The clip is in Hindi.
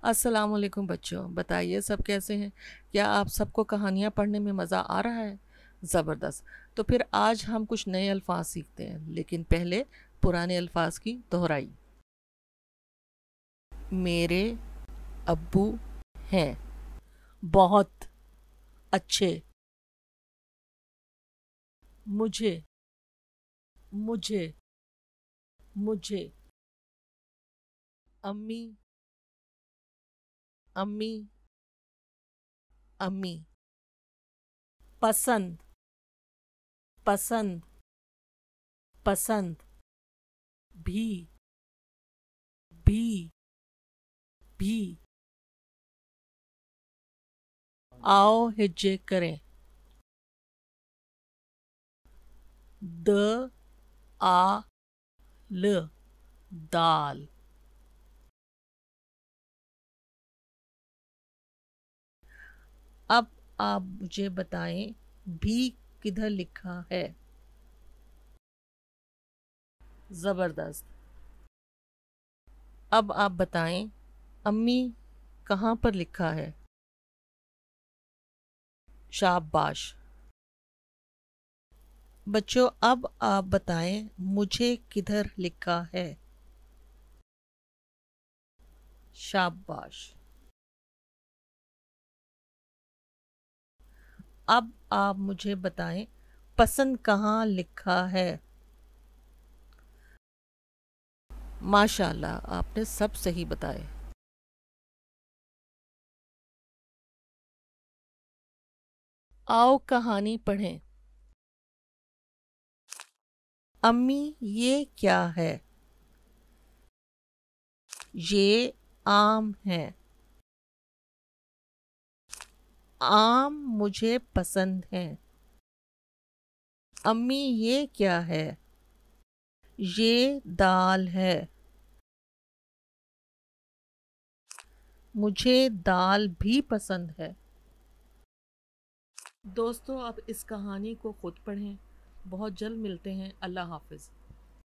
अस्सलाम वालेकुम बच्चों, बताइए सब कैसे हैं? क्या आप सबको कहानियाँ पढ़ने में मज़ा आ रहा है? ज़बरदस्त। तो फिर आज हम कुछ नए अल्फाज सीखते हैं, लेकिन पहले पुराने अल्फाज की दोहराई। मेरे अब्बू हैं बहुत अच्छे। मुझे मुझे मुझे अम्मी अम्मी अम्मी पसंद पसंद पसंद भी भी भी आओ हिज्जे करें। द आ ल दाल। अब आप मुझे बताएं भी किधर लिखा है? ज़बरदस्त। अब आप बताएं अम्मी कहाँ पर लिखा है? शाबाश। बच्चों अब आप बताएं मुझे किधर लिखा है? शाबाश। अब आप मुझे बताएं पसंद कहाँ लिखा है? माशाल्लाह, आपने सब सही बताए। आओ कहानी पढ़ें। अम्मी ये क्या है? ये आम है। आम मुझे पसंद है। अम्मी ये क्या है? ये दाल है। मुझे दाल भी पसंद है। दोस्तों अब इस कहानी को खुद पढ़ें। बहुत जल्द मिलते हैं। अल्लाह हाफिज़।